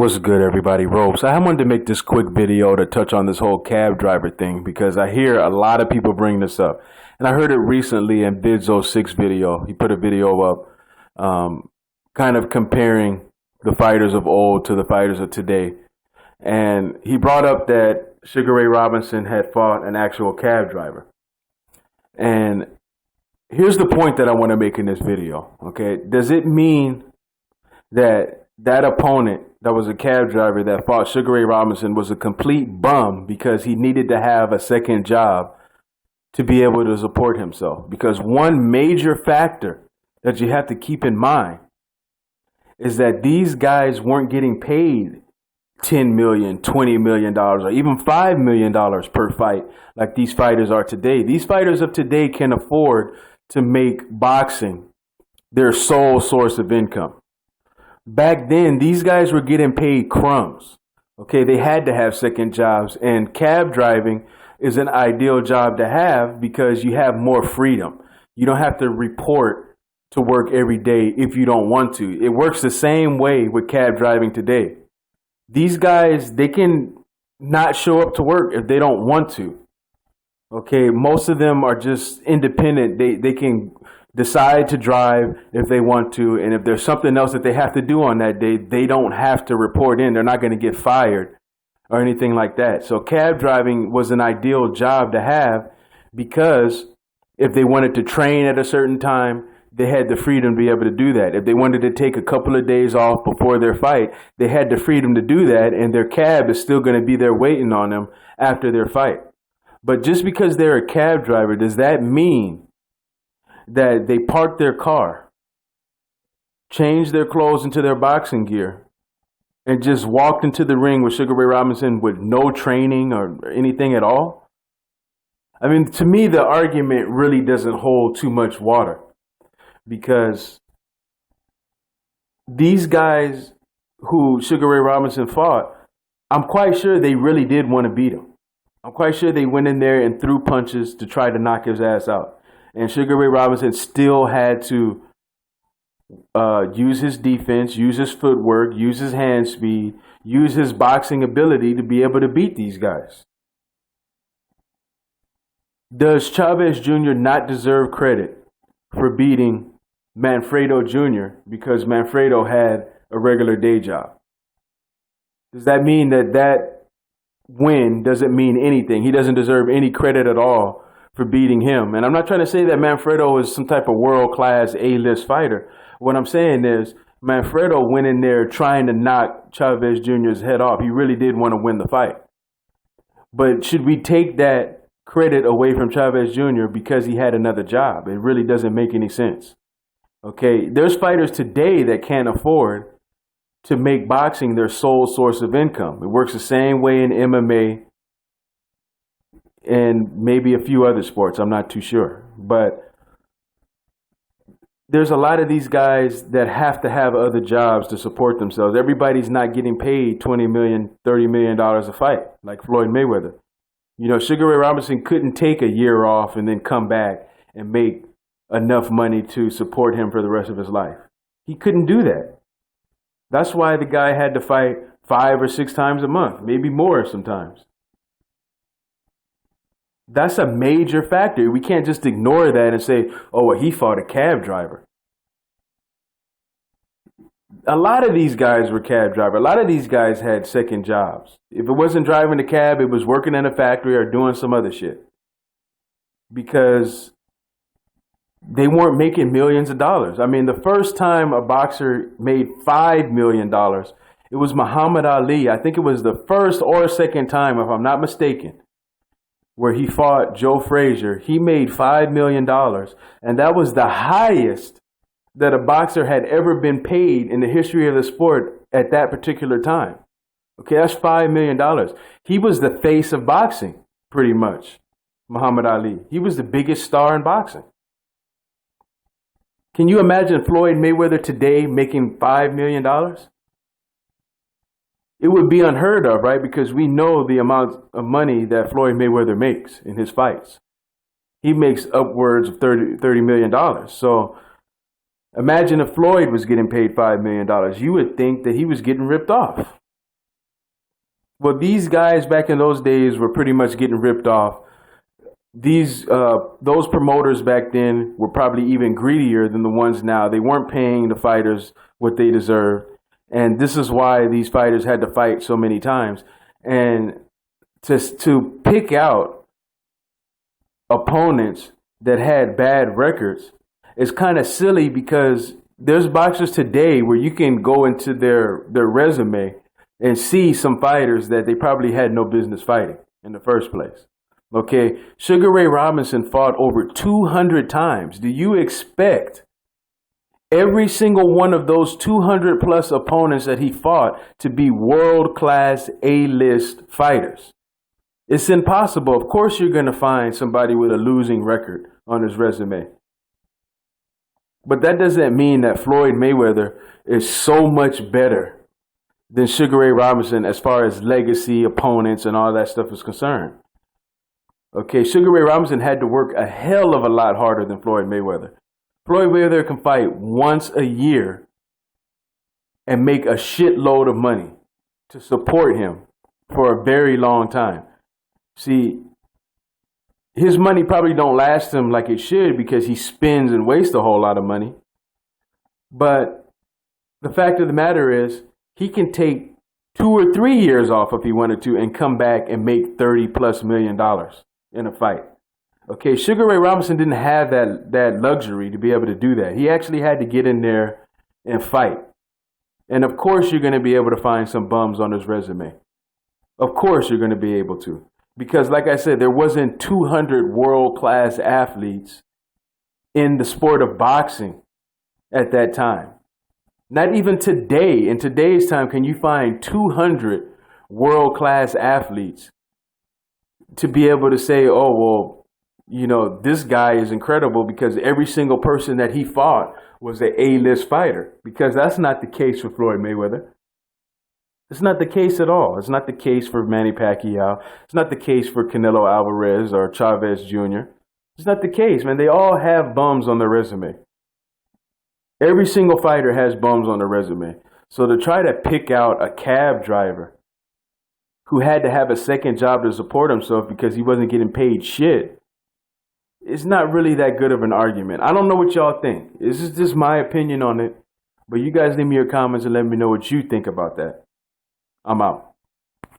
What's good, everybody? Ropes. I wanted to make this quick video to touch on this whole cab driver thing because I hear a lot of people bring this up. And I heard it recently in Bidzo6 video. He put a video up kind of comparing the fighters of old to the fighters of today. And he brought up that Sugar Ray Robinson had fought an actual cab driver. And here's the point that I want to make in this video, okay? Does it mean that that opponent that was a cab driver that fought Sugar Ray Robinson was a complete bum because he needed to have a second job to be able to support himself? Because one major factor that you have to keep in mind is that these guys weren't getting paid $10 million, $20 million, or even $5 million per fight like these fighters are today. These fighters of today can afford to make boxing their sole source of income. Back then, these guys were getting paid crumbs. Okay, they had to have second jobs, and cab driving is an ideal job to have because you have more freedom. You don't have to report to work every day if you don't want to. It works the same way with cab driving today. These guys, they can not show up to work if they don't want to. Okay, most of them are just independent. They can decide to drive if they want to, and if there's something else that they have to do on that day, they don't have to report in. They're not going to get fired or anything like that. So cab driving was an ideal job to have because if they wanted to train at a certain time, they had the freedom to be able to do that. If they wanted to take a couple of days off before their fight, they had the freedom to do that, and their cab is still going to be there waiting on them after their fight. But just because they're a cab driver, does that mean that they parked their car, changed their clothes into their boxing gear, and just walked into the ring with Sugar Ray Robinson with no training or anything at all? I mean, to me, the argument really doesn't hold too much water because these guys who Sugar Ray Robinson fought, I'm quite sure they really did want to beat him. I'm quite sure they went in there and threw punches to try to knock his ass out. And Sugar Ray Robinson still had to use his defense, use his footwork, use his hand speed, use his boxing ability to be able to beat these guys. Does Chavez Jr. not deserve credit for beating Manfredo Jr. because Manfredo had a regular day job? Does that mean that that win doesn't mean anything? He doesn't deserve any credit at all for beating him. And I'm not trying to say that Manfredo is some type of world-class A-list fighter. What I'm saying is Manfredo went in there trying to knock Chavez Jr.'s head off. He really did want to win the fight. But should we take that credit away from Chavez Jr. because he had another job? It really doesn't make any sense. Okay, there's fighters today that can't afford to make boxing their sole source of income. It works the same way in MMA and maybe a few other sports. I'm not too sure. But there's a lot of these guys that have to have other jobs to support themselves. Everybody's not getting paid $20 million, $30 million a fight like Floyd Mayweather. You know, Sugar Ray Robinson couldn't take a year off and then come back and make enough money to support him for the rest of his life. He couldn't do that. That's why the guy had to fight 5 or 6 times a month, maybe more sometimes. That's a major factor. We can't just ignore that and say, oh, well, he fought a cab driver. A lot of these guys were cab drivers. A lot of these guys had second jobs. If it wasn't driving a cab, it was working in a factory or doing some other shit. Because they weren't making millions of dollars. I mean, the first time a boxer made $5 million, it was Muhammad Ali. I think it was the first or second time, if I'm not mistaken, where he fought Joe Frazier. He made $5 million, and that was the highest that a boxer had ever been paid in the history of the sport at that particular time. Okay, that's $5 million. He was the face of boxing, pretty much, Muhammad Ali. He was the biggest star in boxing. Can you imagine Floyd Mayweather today making $5 million? It would be unheard of, right? Because we know the amount of money that Floyd Mayweather makes in his fights. He makes upwards of $30 million. So imagine if Floyd was getting paid $5 million. You would think that he was getting ripped off. Well, these guys back in those days were pretty much getting ripped off. Those promoters back then were probably even greedier than the ones now. They weren't paying the fighters what they deserved, and this is why these fighters had to fight so many times. And to pick out opponents that had bad records is kind of silly, because there's boxers today where you can go into their resume and see some fighters that they probably had no business fighting in the first place. Okay, Sugar Ray Robinson fought over 200 times. Do you expect every single one of those 200 plus opponents that he fought to be world-class A-list fighters? It's impossible. Of course you're going to find somebody with a losing record on his resume. But that doesn't mean that Floyd Mayweather is so much better than Sugar Ray Robinson as far as legacy, opponents, and all that stuff is concerned. Okay, Sugar Ray Robinson had to work a hell of a lot harder than Floyd Mayweather. Floyd Mayweather can fight once a year and make a shitload of money to support him for a very long time. See, his money probably don't last him like it should because he spends and wastes a whole lot of money. But the fact of the matter is, he can take 2 or 3 years off if he wanted to and come back and make $30+ million in a fight. Okay, Sugar Ray Robinson didn't have that luxury to be able to do that. He actually had to get in there and fight. And of course you're going to be able to find some bums on his resume. Of course you're going to be able to. Because like I said, there wasn't 200 world-class athletes in the sport of boxing at that time. Not even today. In today's time, can you find 200 world-class athletes to be able to say, oh, well, you know, this guy is incredible because every single person that he fought was an A-list fighter? Because that's not the case for Floyd Mayweather. It's not the case at all. It's not the case for Manny Pacquiao. It's not the case for Canelo Alvarez or Chavez Jr. It's not the case, man. They all have bums on their resume. Every single fighter has bums on their resume. So to try to pick out a cab driver who had to have a second job to support himself because he wasn't getting paid shit, it's not really that good of an argument. I don't know what y'all think. This is just my opinion on it. But you guys leave me your comments and let me know what you think about that. I'm out.